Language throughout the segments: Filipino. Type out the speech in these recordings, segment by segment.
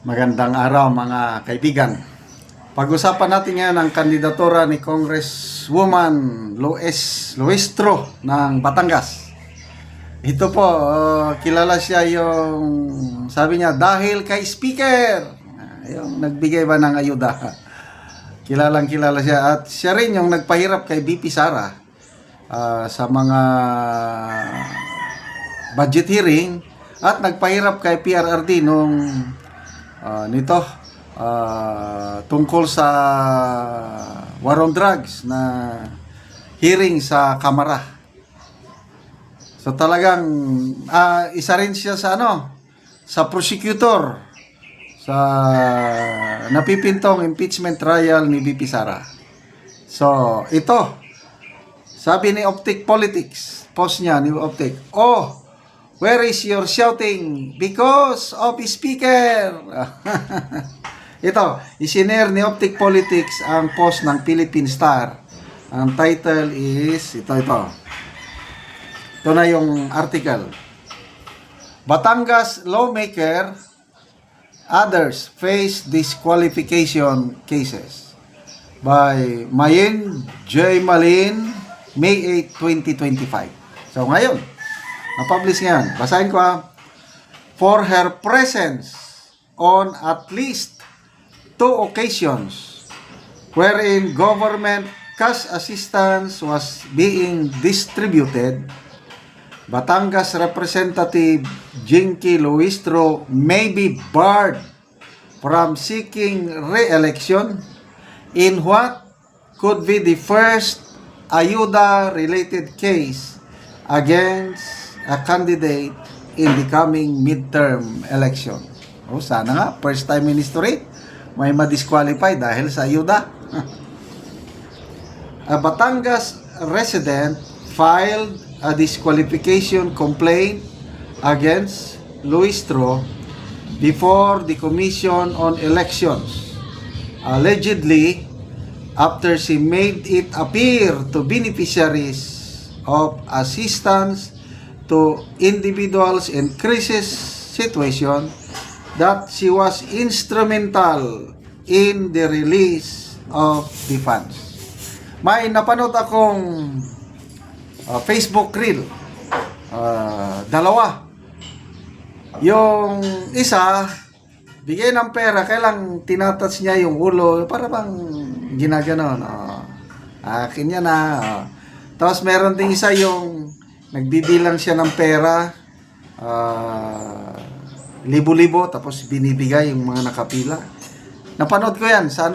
Magandang araw mga kaibigan. Pag-usapan natin ngayon ang kandidatura ni Congresswoman Luistro ng Batangas. Ito po, kilala siya yung sabi niya dahil kay Speaker. Yung nagbigay ba ng ayuda. Kilalang kilala siya at siya rin yung nagpahirap kay BP Sara sa mga budget hearing at nagpahirap kay PRRD nung tungkol sa war on drugs na hearing sa Kamara. So talagang isa rin siya sa sa prosecutor sa napipintong impeachment trial ni BP Sara. So ito, sabi ni Optic Politics, post niya ni Optic, where is your shouting? Because of Speaker. Ito, isinare ni Optic Politics ang post ng Philippine Star. Ang title is, ito. Ito na yung article. Batangas lawmaker, others face disqualification cases. By Mayen J. Malin, May 8, 2025. So ngayon, na-publish ngayon. Basahin ko For her presence on at least 2 occasions wherein government cash assistance was being distributed, Batangas Representative Jinky Luistro may be barred from seeking re-election in what could be the first ayuda-related case against a candidate in the coming midterm election. Sana nga, first time in history, may ma-disqualify dahil sa ayuda. A Batangas resident filed a disqualification complaint against Luistro before the Commission on Elections, allegedly after she made it appear to beneficiaries of assistance to individuals in crisis situation that she was instrumental in the release of the funds. May napanood akong Facebook reel, dalawa. Yung isa, bigay ng pera, kailang tinatouch niya yung ulo, para bang ginaganon. Akin yan Tapos meron ding isa yung nagbibilang siya ng pera, libo-libo, tapos binibigay yung mga nakapila. Napanood ko yan sa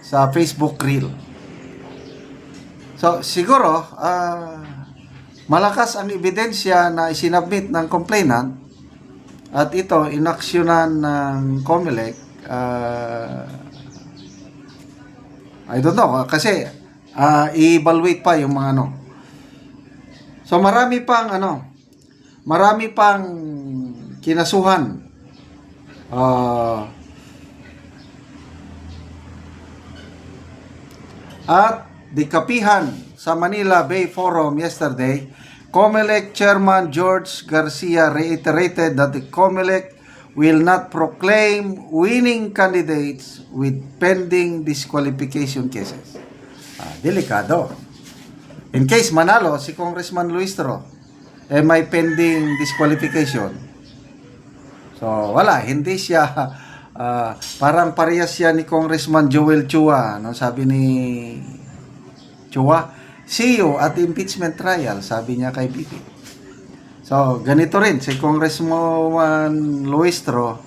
sa Facebook reel. So siguro malakas ang ebidensya na isinabmit ng complainant at ito inaksyonan ng COMELEC. I don't know kasi i-evaluate pa yung mga So marami pang kinasuhan. At the kapihan sa Manila Bay Forum yesterday, COMELEC Chairman George Garcia reiterated that the COMELEC will not proclaim winning candidates with pending disqualification cases. Delikado. In case manalo si Congressman Luistro, may pending disqualification. So wala, hindi siya parang parehas siya ni Congressman Joel Chua, sabi ni Chua, see you at impeachment trial, sabi niya kay BP. So ganito rin si Congressman Luistro,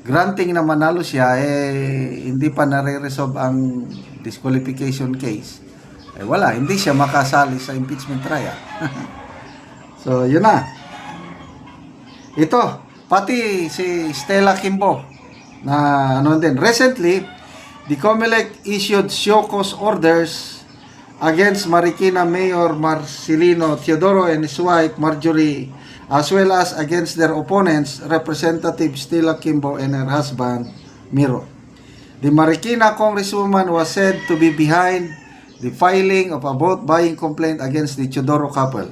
granting na manalo siya, hindi pa nare-resolve ang disqualification case. Wala, hindi siya makasali sa impeachment trial. So yun na. Ito, pati si Stella Kimbo na recently the COMELEC issued show cause orders against Marikina Mayor Marcelino Teodoro and his wife Marjorie, as well as against their opponents Representative Stella Kimbo and her husband Miro. The Marikina congresswoman was said to be behind the filing of a vote buying complaint against the Teodoro couple.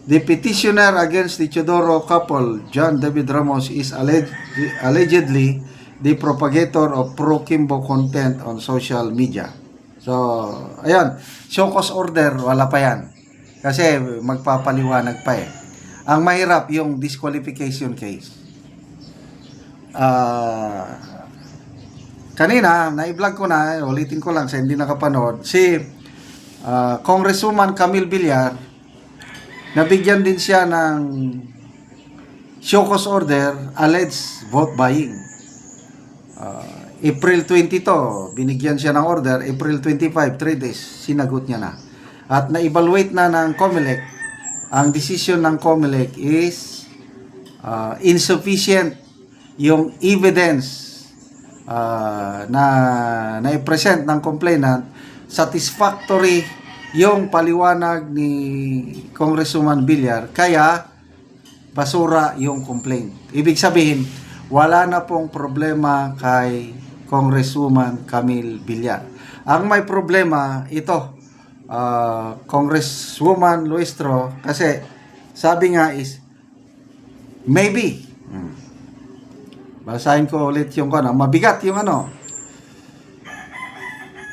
The petitioner against the Teodoro couple, John David Ramos, is allegedly the propagator of pro-Kimbo content on social media. So, ayan, show cause order, wala pa yan. Kasi magpapaliwanag pa eh. Ang mahirap yung disqualification case. Kanina, na-vlog ko na, ulitin ko lang sa hindi nakapanood, si Congresswoman Camille Villar, nabigyan din siya ng show cause order, alleged vote buying. April 20 to, binigyan siya ng order. April 25, 3 days, sinagot niya na. At na-evaluate na ng COMELEC, ang decision ng COMELEC is insufficient yung evidence na na-present ng complainant, satisfactory yung paliwanag ni Congresswoman Villar, kaya basura yung complaint. Ibig sabihin, wala na pong problema kay Congresswoman Camille Villar. Ang may problema, ito, Congresswoman Luistro, kasi sabi nga is, maybe, basahin ko ulit yung mabigat yung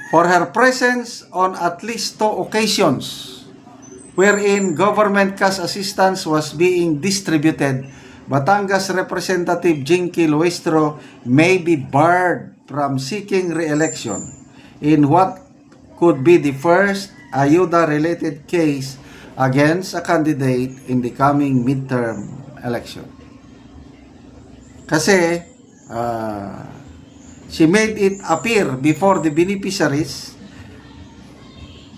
for her presence on at least 2 occasions wherein government cash assistance was being distributed, Batangas Representative Jinky Luistro may be barred from seeking re-election in what could be the first ayuda-related case against a candidate in the coming midterm election. Kasi, she made it appear before the beneficiaries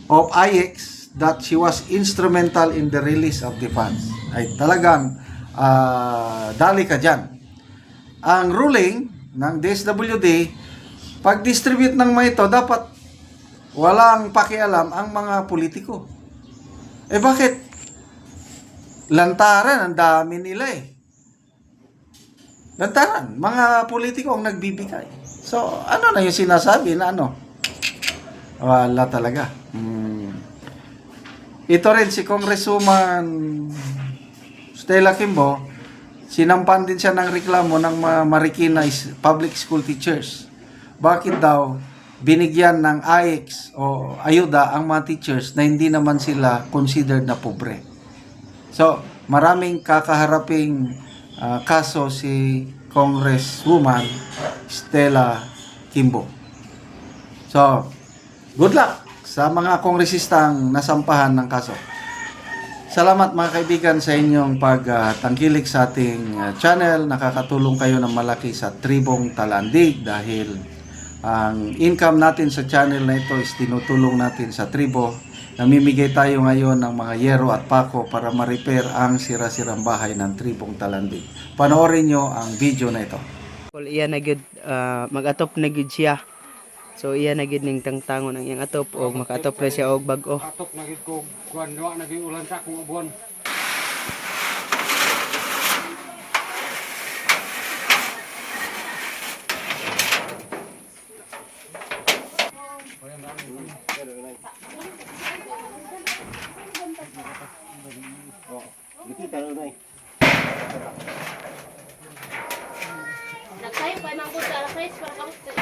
of IX that she was instrumental in the release of the funds. Ay talagang dali ka dyan. Ang ruling ng DSWD, pag-distribute ng mga ito, dapat walang pakialam ang mga politiko. Eh bakit? Lantaran, ang dami nila eh. Lantaran, mga politiko ang nagbibigay. So, ano na yung sinasabi na wala talaga. Ito rin si Congresswoman Stella Kimbo, sinampan din siya ng reklamo ng mga Marikina public school teachers. Bakit daw binigyan ng AX o ayuda ang mga teachers na hindi naman sila considered na pobre? So, maraming kakaharaping kaso si Congresswoman Stella Kimbo. So, good luck sa mga kongresistang nasampahan ng kaso. Salamat mga kaibigan sa inyong pagtangkilik sa ating channel. Nakakatulong kayo ng malaki sa Tribong Talandig dahil ang income natin sa channel na ito is tinutulong natin sa tribo. Namimigay tayo ngayon ng mga yero at pako para ma-repair ang sira-sirang bahay ng Tribong Talandig. Panoorin nyo ang video na ito. Iya na gid mag-atop na gid siya. So iya na gid ning tangtangon ang iyang atop og maka-atop na siya og bag-o. Atop na gid ko kuan wa na gid ulan sa akong ubuan. Nagkayo pa nang buta alas 6 para kamusta.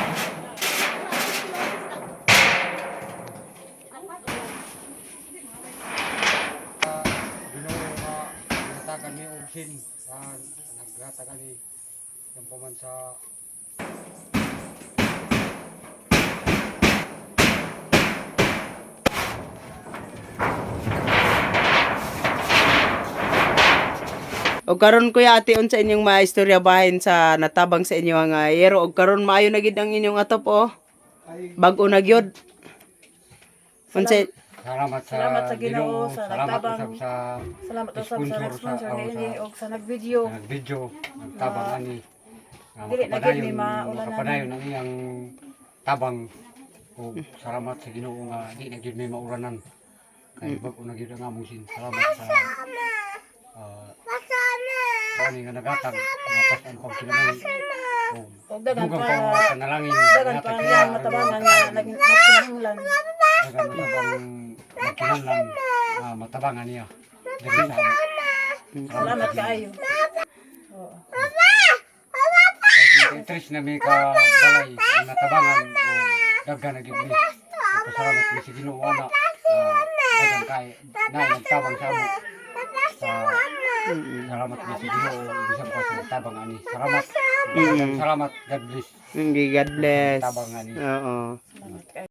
Nagatagan ni Ursin nagatagan ni yung paman sa Og karon kuya ate unsa inyong maistorya bahin sa natabang sa inyo nga yero og karon maayo na gid ang inyong atop oh. Bag-o na gyud. Unsa salamat sa Ginoo sa salamat nagtabang. usab sa Salamat usab sa sponsor sponsor sa niini og sa nagvideo. nagvideo nagtabang ani Dili na gid ni maulanan. makapadayon ang iyang tabang o salamat sa Ginoo nga di na gid may mauranan kay bag-o na gid ang among sin salamat sa ani nga nagatag napas ang pagkinamay Og dagan dugang pa pa panalangin dagan pa niya matabangan nga nagkinahanglan. dagan matabang magkinahanglan matabangan niya diri sa Salamat kaayo. Oo. Kasi interest na may kabalay ang natabangan o daghan na gid ni. Pasalamat mi sa Ginoo ana. Dagan kay na nagtabang sa amo. Salamat mi sa Ginoo bisan pa sa tabang ani. Salamat. Salamat, God bless. Hindi, God bless. Tabang ani. Oo. Salamat kaayo.